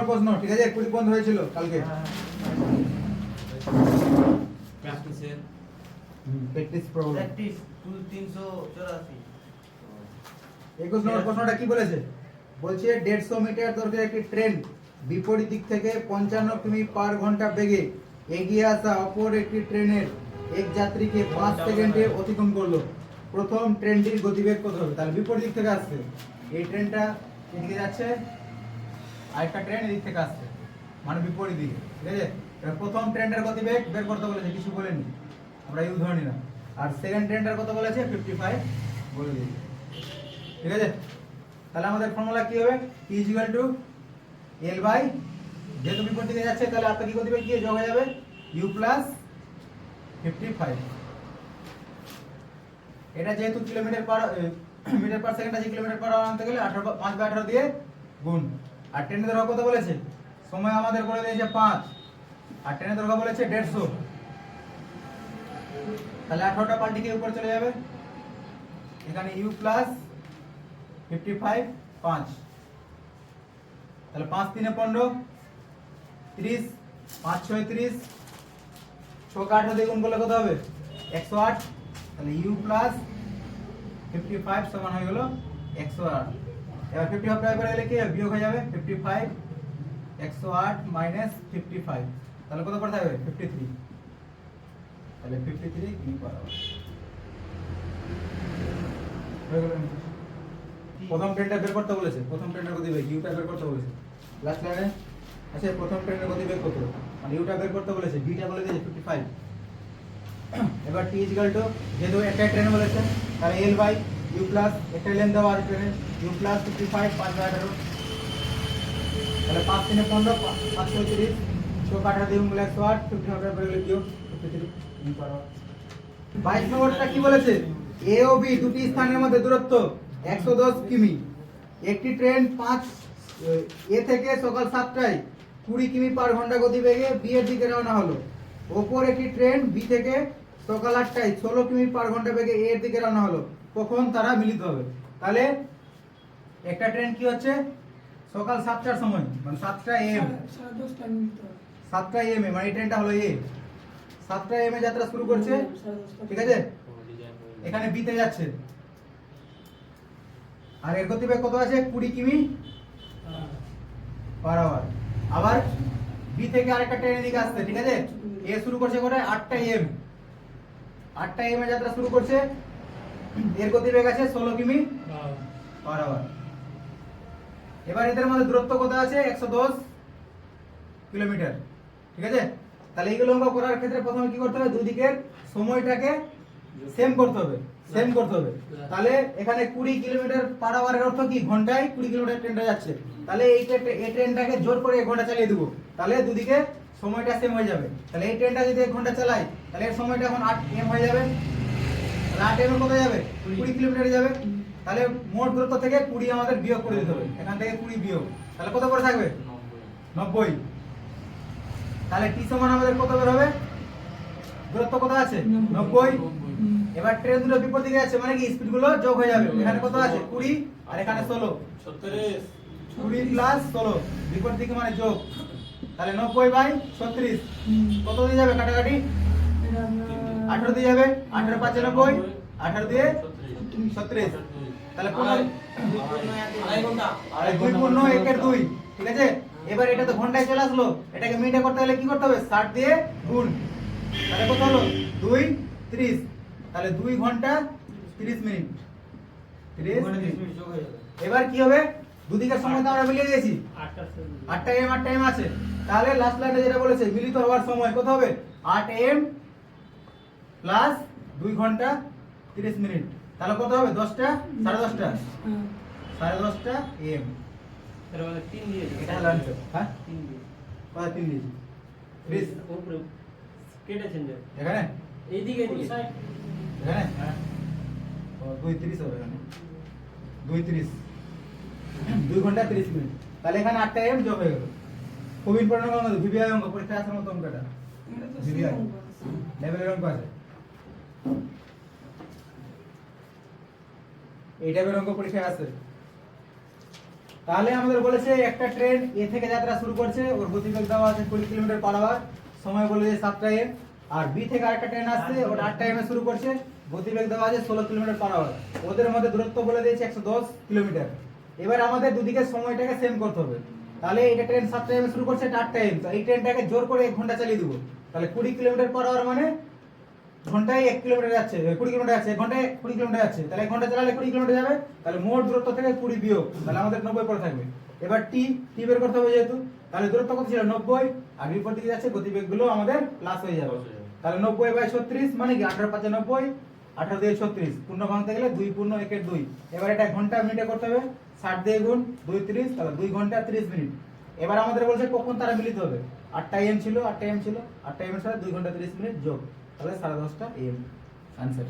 প্রশ্ন, ঠিক আছে? 20 বন্ধ হয়েছিল কালকে। প্র্যাকটিসের প্র্যাকটিস প্রবলেম। প্র্যাকটিস 384। 21 নম্বর প্রশ্নটা কি বলেছে? বলছে 150 মিটার দৈর্ঘ্যের একটি ট্রেন বিপরীত দিক থেকে 55 কিমি পার ঘন্টা বেগে এগিয়ে আসা অপর একটি ট্রেনের এক যাত্রীকে 5 সেকেন্ডে অতিক্রম করলো। প্রথম ট্রেনটির গতিবেগ কত হবে? তাহলে বিপরীত দিক থেকে আসছে, এই ট্রেনটা এদিকে যাচ্ছে, আরেকটা ট্রেন এদিক থেকে আসছে, মানে বিপরীত দিকে, ঠিক আছে? এবার প্রথম ট্রেনটার গতিবেগ বের করতে বলেছে, কিছু বলেনি, আমরা ইউ ধরে নিলাম। আর সেকেন্ড ট্রেনটার কত বলেছে? 55 বলে দিয়েছে, ঠিক আছে? তাহলে আমাদের ফর্মুলা কি হবে? T = L বাই, যেহেতু বিপরীত দিকে যাচ্ছে তাহলে আপনি কি গতিবেগ কি যোগ হয়ে যাবে U + 55। এটা যেহেতু মিটার পার সেকেন্ড আছে, কিলোমিটার পার আওয়ার আনতে গেলে 5/18 দিয়ে গুণ। আর ট্রেনের দৈর্ঘ্য কত বলেছে? সময় আমাদের বলে দিয়েছে 5, আর ট্রেনের দৈর্ঘ্য বলেছে 150। তাহলে 18টা পাল্টে গিয়ে উপরে চলে যাবে, এখানে U + 55 5, তাহলে 5 3 15 30, 5 6 30, 6 18 দিয়ে গুণ করলে কত হবে? 108। তাহলে U + 55 সমান হয়ে গেল 108। এবার 55 করে দিলে কি হবে? বিয়োগ হয়ে যাবে 55 108 - 55, তাহলে কত পড়তে হবে? 53। তাহলে 53 কিমি পার আওয়ার হয়ে গেল। প্রথম ট্রেনটা বের করতে বলেছে, প্রথম ট্রেনের গতিবেগ ইউটা বের করতে বলেছে লাস্ট লাইনে। আচ্ছা, প্রথম ট্রেনের গতিবেগ কত? মানে ইউটা বের করতে বলেছে, বিটা বলে দিয়েছে 55। এবার T = যেহেতু একটা ট্রেন বলেছে তাহলে L বাই U প্লাস একটা লেন দেওয়া আছে ট্রেনের U + 55 5/18, তাহলে 5 3 15 5 6 30, 6 18 দিয়ে গুণ করলে 108, 55 করে গেলে বিয়োগ 53 কিমি পার আওয়ার। 22 নম্বরটা কি বলেছে? A ও B দুটি স্থানের মধ্যে দূরত্ব 110 কিমি। একটি ট্রেন 5 এ থেকে সকাল 7টায় 20 কিমি পার ঘন্টা গতিবেগে B এর দিকে রওনা হলো। অপর একটি ট্রেন B থেকে সকাল 8টায় 16 কিমি পার ঘন্টা বেগে A এর দিকে রওনা হলো। কখন তারা মিলিত হবে? তাহলে একটা ট্রেন কি হচ্ছে সকাল 7টার সময়, মানে 7টা AM, 7টা AM এ, মানে এই ট্রেনটা হলো A, 7টা AM এ যাত্রা শুরু করছে, ঠিক আছে? এখানে B তে যাচ্ছে, আর এর গতিবেগ কত আছে? 20 কিমি পার আওয়ার। আবার B থেকে আরেকটা ট্রেন এদিকে আসছে, ঠিক আছে? এ শুরু করছে কোথায়? 8টা AM, 8টা AM এ যাত্রা শুরু করছে, এর গতিবেগ আছে 16 কিমি পার আওয়ার। এবার এদের মধ্যে দূরত্ব কত আছে? 110 কিলোমিটার, ঠিক আছে? তাহলে এইগুলো অঙ্ক করার ক্ষেত্রে প্রথমে কি করতে হবে? দুই দিকের সময়টাকে সেম করতে হবে, সেম করতে হবে। তাহলে এখানে 20 কিলোমিটার পার আওয়ারের অর্থ কি? ঘন্টায় 20 কিলোমিটার ট্রেনটা যাচ্ছে, তাহলে এই ট্রেনটাকে জোর করে 1 ঘন্টা চালিয়ে দেবো, তাহলে দুদিকে সময়টা সেম হয়ে যাবে। তাহলে এই ট্রেনটা যদি 1 ঘন্টা চালাই তাহলে এর সময়টা এখন 8 AM হয়ে যাবে। তাহলে 8 AM কত যাবে? 20 কিলোমিটার যাবে। তাহলে মোট দূরত্ব থেকে 20 আমাদের বিয়োগ করে দিতে হবে, এখান থেকে 20 বিয়োগ, তাহলে কত করে থাকবে? 90। তাহলে T সমান আমাদের কত বের হবে? দূরত্ব কত আছে? 90। এবার ট্রেন দুটো বিপরীত দিকে যাচ্ছে, মানে কি স্পিড গুলো যোগ হয়ে যাবে। এখানে কত আছে? 20, আর এখানে 16, 36, 20 + 16 বিপরীত দিকে মানে যোগ, তাহলে 90/36 কত দিয়ে যাবে? কাটাকাটি 18 দিয়ে যাবে, 18 5 90, 18 দিয়ে 36, তাহলে আড়াই ঘন্টা, 2 × 1 এর 2, ঠিক আছে? এবার এটা তো ঘন্টায় চলে আসলো, এটাকে মিনিটে করতে হলে কি করতে হবে? 60 দিয়ে গুণ, তাহলে কত হলো? 2 30, তাহলে 2 ঘন্টা 30 মিনিট, 30 মিনিট যোগ হয়ে যাবে। এবার কি হবে? দুদিকের সময় তো আমরা মিলিয়ে দিয়েছি, 8টা AM 8টা AM আছে, তাহলে লাস্ট লাইনে যেটা বলেছে মিলিত হওয়ার সময় কত হবে? 8 AM প্লাস 2 ঘন্টা 30 মিনিট, তাহলে কত হবে? 10টা 10:30টা 10:30টা AM। এর মধ্যে 3 দিয়ে এটা হলো आंसर। হ্যাঁ, 3 দিয়ে কত 3 দিয়েছি? 30 উপরে কেটেছেন যে এখানে, এইদিকে এদিকে এখানে ও 2:30 হবে, এখানে 2:30, 2 ঘন্টা 30 মিনিট, তাহলে এখানে 8টা AM যোগ হয়ে গেল। খুব ইম্পর্টেন্ট অঙ্ক, ভিভিআই অঙ্ক, পরীক্ষা আসার মতো অঙ্কটা, ভিভিআই লেভেলের অঙ্ক আছে, এই টাইপের অঙ্ক পরীক্ষায় আছে। তাহলে আমাদের বলেছে একটা ট্রেন এ থেকে যাত্রা শুরু করছে, ওর গতিবেগ দেওয়া আছে 20 কিলোমিটার পার আওয়ার, সময় বলেছে 7টা এম। আর বি থেকে আরেকটা ট্রেন আসছে, ওটা 8টা এম এ শুরু করছে, গতিবেগ দেওয়া আছে 16 কিলোমিটার পার আওয়ার। ওদের মধ্যে দূরত্ব বলে দিয়েছে 110 কিলোমিটার। এবার আমাদের দুদিকে সময়টাকে সেম করতে হবে। তাহলে এটা ট্রেন 7টা এম এ শুরু করছে, এটা 8টা এম, তো এই ট্রেনটাকে জোর করে 1 ঘন্টা চালিয়ে দেবো। তাহলে 20 কিলোমিটার পার আওয়ার মানে ঘন্টায় 1 কিলোমিটার যাচ্ছে, 20 কিলোমিটার যাচ্ছে, 1 ঘন্টায় 20 কিলোমিটার যাচ্ছে। তাহলে 1 ঘন্টা চালালে 20 কিলোমিটার যাবে। তাহলে মোট দূরত্ব থেকে 20 বিয়োগ, তাহলে আমাদের 90 পড়ে থাকবে। এবার টি বের করতে হবে যেহেতু, তাহলে দূরত্ব কত ছিল 90, আর বিপরীত দিকে যাচ্ছে, গতিবেগ গুলো আমাদের প্লাস হয়ে যাবে। তাহলে 90/36 মানে কি 18 5 90, 18 দিয়ে 36, পূর্ণ ভাঙতে গেলে 2 পূর্ণ 1 এর 2। এবার এটা ঘন্টা মিনিটে করতে হবে, 60 দিয়ে গুণ 2 30, তাহলে 2 ঘন্টা 30 মিনিট। এবার আমাদের বলছে কখন তারা মিলিত হবে। 8টা এম ছিল, 8টা এম ছিল, 8টা এম এর সাথে 2 ঘন্টা 30 মিনিট যোগ, তাহলে 10:30 AM आंसर।